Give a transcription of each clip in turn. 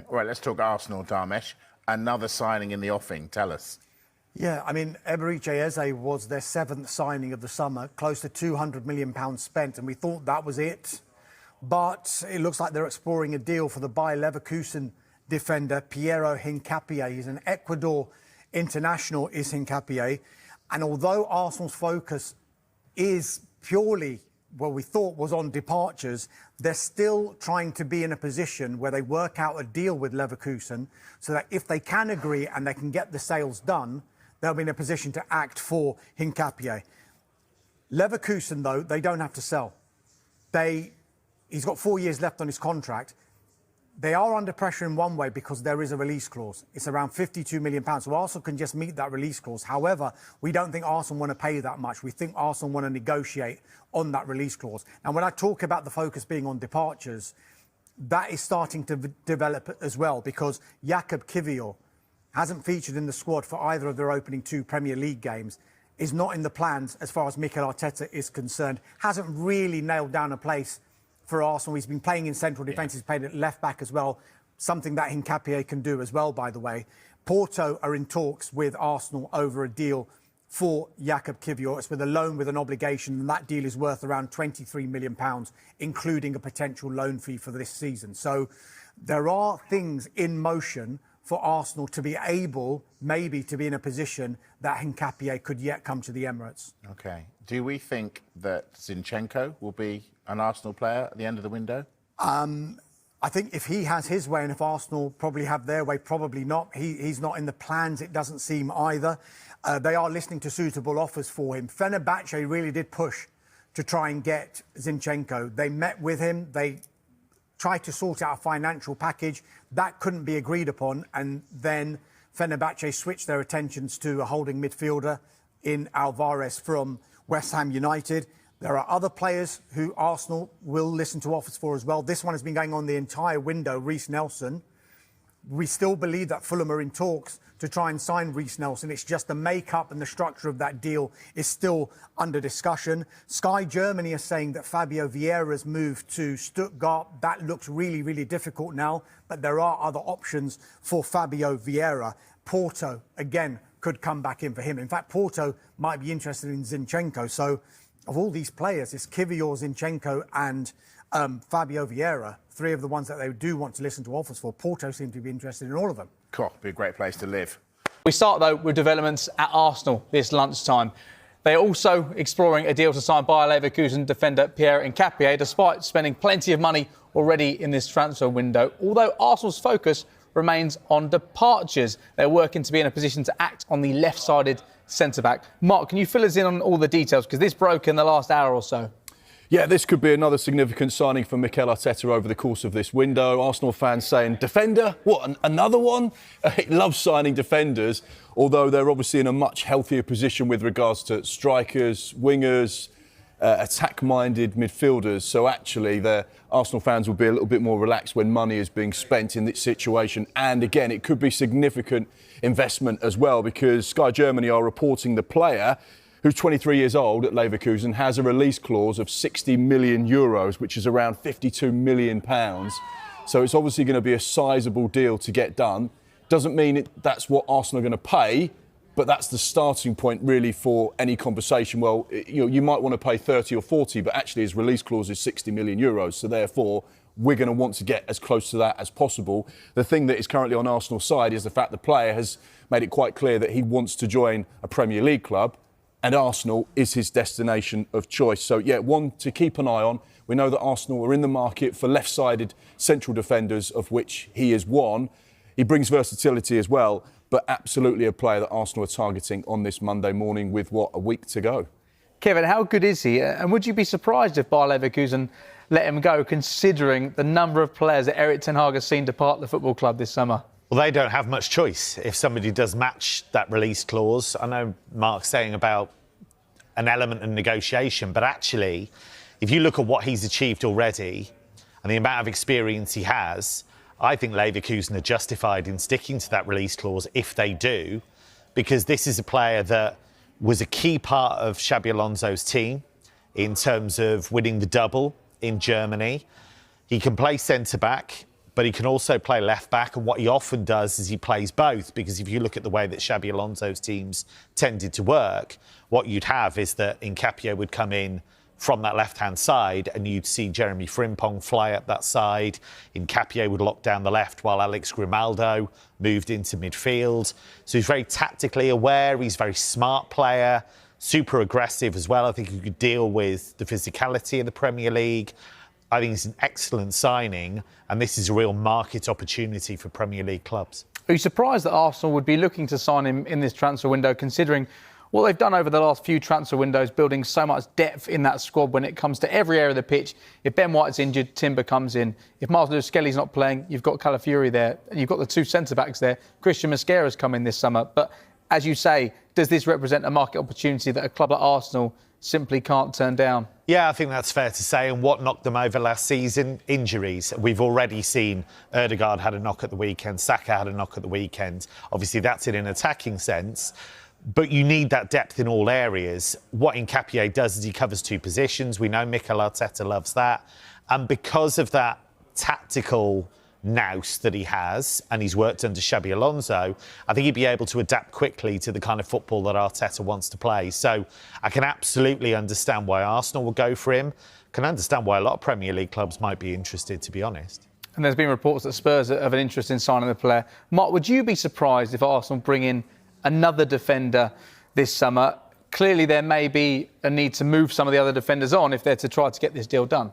OK. All right, let's talk Arsenal, Dharmesh. Another signing in the offing. Tell us. Yeah, I mean, Eberechi Eze was their 7th signing of the summer, close to £200 million spent, and we thought that was it. But it looks like they're exploring a deal for the Bayer Leverkusen defender, Piero Hincapié. He's an Ecuador international, is Hincapié. And although Arsenal's focus is purely, well, we thought was on departures, they're still trying to be in a position where they work out a deal with Leverkusen so that if they can agree and they can get the sales done, they'll be in a position to act for Hincapié. Leverkusen, though, they don't have to sell. He's got 4 years left on his contract. They are under pressure in one way because there is a release clause. It's around £52 million. So Arsenal can just meet that release clause. However, we don't think Arsenal want to pay that much. We think Arsenal want to negotiate on that release clause. And when I talk about the focus being on departures, that is starting to develop as well because Jakub Kiwior hasn't featured in the squad for either of their opening 2 Premier League games, is not in the plans as far as Mikel Arteta is concerned, hasn't really nailed down a place for Arsenal. He's been playing in central defence, He's played at left-back as well, something that Hincapié can do as well, by the way. Porto are in talks with Arsenal over a deal for Jakub Kiwior. It's with a loan with an obligation, and that deal is worth around £23 million, including a potential loan fee for this season. So there are things in motion for Arsenal to be able, maybe, to be in a position that Hincapié could yet come to the Emirates. OK. Do we think that Zinchenko will be an Arsenal player at the end of the window? I think if he has his way and if Arsenal probably have their way, probably not. He's not in the plans, it doesn't seem either. They are listening to suitable offers for him. Fenerbahce really did push to try and get Zinchenko. They met with him. They tried to sort out a financial package. That couldn't be agreed upon. And then Fenerbahce switched their attentions to a holding midfielder in Alvarez from West Ham United. There are other players who Arsenal will listen to offers for as well. This one has been going on the entire window, Reece Nelson. We still believe that Fulham are in talks to try and sign Reece Nelson. It's just the makeup and the structure of that deal is still under discussion. Sky Germany is saying that Fabio Vieira's moved to Stuttgart. That looks really, really difficult now, but there are other options for Fabio Vieira. Porto, again, could come back in for him. In fact, Porto might be interested in Zinchenko. So of all these players, it's Kiwior, Zinchenko and Fabio Vieira, 3 of the ones that they do want to listen to offers for. Porto seem to be interested in all of them. Cool. Be a great place to live. We start, though, with developments at Arsenal this lunchtime. They are also exploring a deal to sign Bayer Leverkusen defender Piero Hincapié, despite spending plenty of money already in this transfer window. Although Arsenal's focus remains on departures, they're working to be in a position to act on the left-sided centre-back. Mark, can you fill us in on all the details? Because this broke in the last hour or so. Yeah, this could be another significant signing for Mikel Arteta over the course of this window. Arsenal fans saying, defender? What, another one? He loves signing defenders, although they're obviously in a much healthier position with regards to strikers, wingers, attack-minded midfielders. So actually, the Arsenal fans will be a little bit more relaxed when money is being spent in this situation. And again, it could be significant investment as well, because Sky Germany are reporting the player, who's 23 years old at Leverkusen, has a release clause of €60 million, which is around £52 million. So it's obviously going to be a sizable deal to get done. Doesn't mean that's what Arsenal are going to pay, but that's the starting point really for any conversation. Well, you might want to pay 30 or 40, but actually his release clause is €60 million. So therefore, we're going to want to get as close to that as possible. The thing that is currently on Arsenal's side is the fact the player has made it quite clear that he wants to join a Premier League club, and Arsenal is his destination of choice. So, yeah, one to keep an eye on. We know that Arsenal are in the market for left-sided central defenders, of which he is one. He brings versatility as well, but absolutely a player that Arsenal are targeting on this Monday morning with, a week to go. Kevin, how good is he? And would you be surprised if Bayer Leverkusen let him go, considering the number of players that Erik ten Hag has seen depart the football club this summer? Well, they don't have much choice if somebody does match that release clause. I know Mark's saying about an element of negotiation, but actually, if you look at what he's achieved already and the amount of experience he has, I think Leverkusen are justified in sticking to that release clause if they do, because this is a player that was a key part of Xabi Alonso's team in terms of winning the double in Germany. He can play centre-back, but he can also play left back. And what he often does is he plays both, because if you look at the way that Xabi Alonso's teams tended to work, what you'd have is that Hincapié would come in from that left-hand side and you'd see Jeremy Frimpong fly up that side. Hincapié would lock down the left while Alex Grimaldo moved into midfield. So he's very tactically aware. He's a very smart player, super aggressive as well. I think he could deal with the physicality of the Premier League. I think it's an excellent signing, and this is a real market opportunity for Premier League clubs. Are you surprised that Arsenal would be looking to sign him in this transfer window, considering what they've done over the last few transfer windows, building so much depth in that squad when it comes to every area of the pitch? If Ben White's injured, Timber comes in. If Martin Lewis-Skelly's not playing, you've got Calafiori there. And you've got the two centre-backs there. Christian Mosquera's come in this summer. But as you say, does this represent a market opportunity that a club like Arsenal simply can't turn down? Yeah, I think that's fair to say. And what knocked them over last season? Injuries. We've already seen Ødegaard had a knock at the weekend, Saka had a knock at the weekend. Obviously, that's in an attacking sense. But you need that depth in all areas. What Hincapié does is he covers two positions. We know Mikel Arteta loves that. And because of that tactical nous that he has, and he's worked under Xabi Alonso, I think he'd be able to adapt quickly to the kind of football that Arteta wants to play. So I can absolutely understand why Arsenal will go for him. I can understand why a lot of Premier League clubs might be interested, to be honest. And there's been reports that Spurs have an interest in signing the player. Mark, would you be surprised if Arsenal bring in another defender this summer? Clearly there may be a need to move some of the other defenders on if they're to try to get this deal done.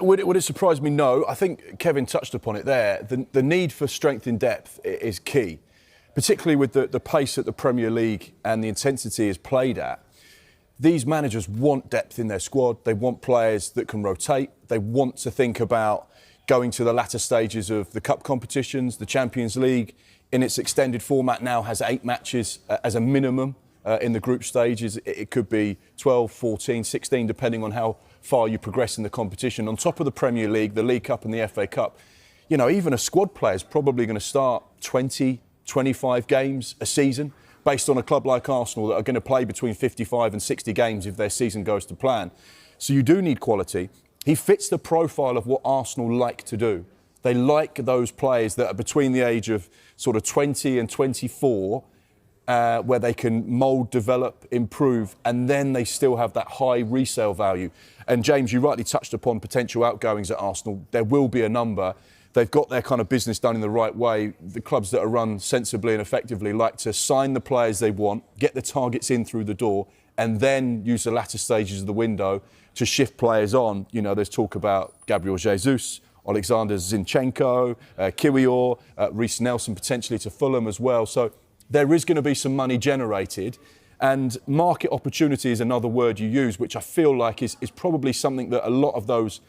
Would it surprise me? No. I think Kevin touched upon it there. The need for strength in depth is key, particularly with the pace that the Premier League and the intensity is played at. These managers want depth in their squad. They want players that can rotate. They want to think about going to the latter stages of the cup competitions. The Champions League, in its extended format, now has 8 matches as a minimum in the group stages. It could be 12, 14, 16, depending on how far you progress in the competition. On top of the Premier League, the League Cup and the FA Cup, you know, even a squad player is probably going to start 20, 25 games a season, based on a club like Arsenal that are going to play between 55 and 60 games if their season goes to plan. So you do need quality. He fits the profile of what Arsenal like to do. They like those players that are between the age of sort of 20 and 24, where they can mould, develop, improve, and then they still have that high resale value. And James, you rightly touched upon potential outgoings at Arsenal. There will be a number. They've got their kind of business done in the right way. The clubs that are run sensibly and effectively like to sign the players they want, get the targets in through the door, and then use the latter stages of the window to shift players on. You know, there's talk about Gabriel Jesus, Alexander Zinchenko, Kiwior, Reece Nelson potentially to Fulham as well. So there is going to be some money generated, and market opportunity is another word you use, which I feel like is probably something that a lot of those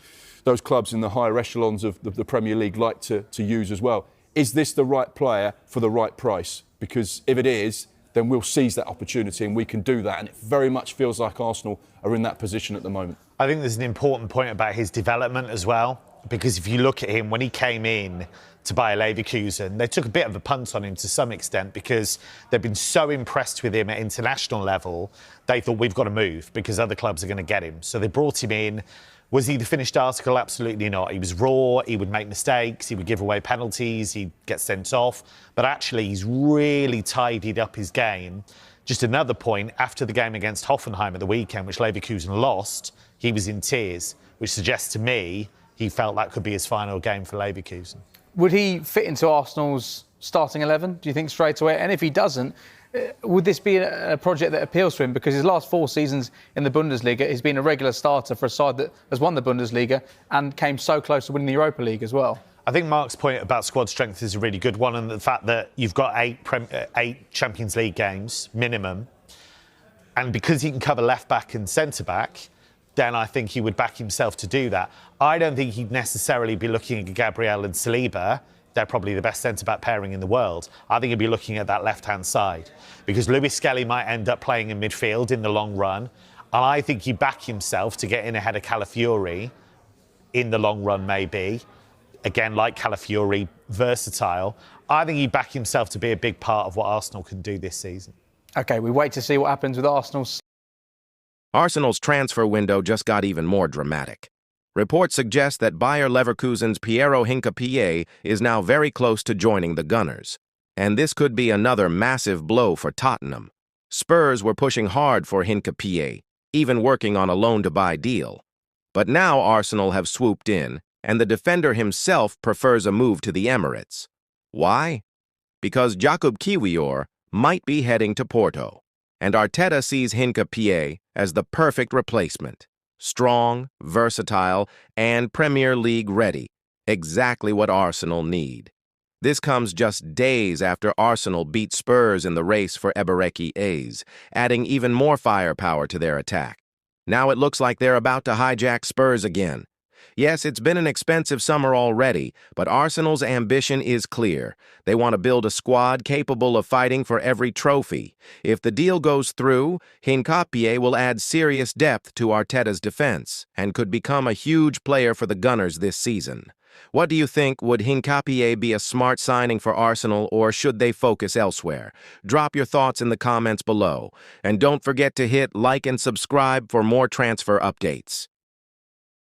clubs in the higher echelons of the Premier League like to use as well. Is this the right player for the right price? Because if it is, then we'll seize that opportunity and we can do that. And it very much feels like Arsenal are in that position at the moment. I think there's an important point about his development as well, because if you look at him, when he came in to Bayer Leverkusen, they took a bit of a punt on him to some extent because they've been so impressed with him at international level, they thought we've got to move because other clubs are going to get him. So they brought him in. Was he the finished article? Absolutely not. He was raw, he would make mistakes, he would give away penalties, he'd get sent off. But actually, he's really tidied up his game. Just another point, after the game against Hoffenheim at the weekend, which Leverkusen lost, he was in tears, which suggests to me he felt that could be his final game for Leverkusen. Would he fit into Arsenal's starting 11, do you think, straight away? And if he doesn't, would this be a project that appeals to him? Because his last 4 seasons in the Bundesliga, he's been a regular starter for a side that has won the Bundesliga and came so close to winning the Europa League as well. I think Mark's point about squad strength is a really good one, and the fact that you've got 8 Champions League games minimum, and because he can cover left-back and centre-back, then I think he would back himself to do that. I don't think he'd necessarily be looking at Gabriel and Saliba. They're probably the best centre-back pairing in the world. I think he'd be looking at that left-hand side because Lewis Skelly might end up playing in midfield in the long run. And I think he'd back himself to get in ahead of Calafiori in the long run, maybe. Again, like Calafiori, versatile. I think he'd back himself to be a big part of what Arsenal can do this season. OK, we wait to see what happens with Arsenal. Arsenal's transfer window just got even more dramatic. Reports suggest that Bayer Leverkusen's Piero Hincapié is now very close to joining the Gunners. And this could be another massive blow for Tottenham. Spurs were pushing hard for Hincapié, even working on a loan-to-buy deal. But now Arsenal have swooped in, and the defender himself prefers a move to the Emirates. Why? Because Jakub Kiwior might be heading to Porto, and Arteta sees Hincapié as the perfect replacement. Strong, versatile, and Premier League ready. Exactly what Arsenal need. This comes just days after Arsenal beat Spurs in the race for Ebereki A's, adding even more firepower to their attack. Now it looks like they're about to hijack Spurs again. Yes, it's been an expensive summer already, but Arsenal's ambition is clear. They want to build a squad capable of fighting for every trophy. If the deal goes through, Hincapié will add serious depth to Arteta's defense and could become a huge player for the Gunners this season. What do you think? Would Hincapié be a smart signing for Arsenal, or should they focus elsewhere? Drop your thoughts in the comments below. And don't forget to hit like and subscribe for more transfer updates.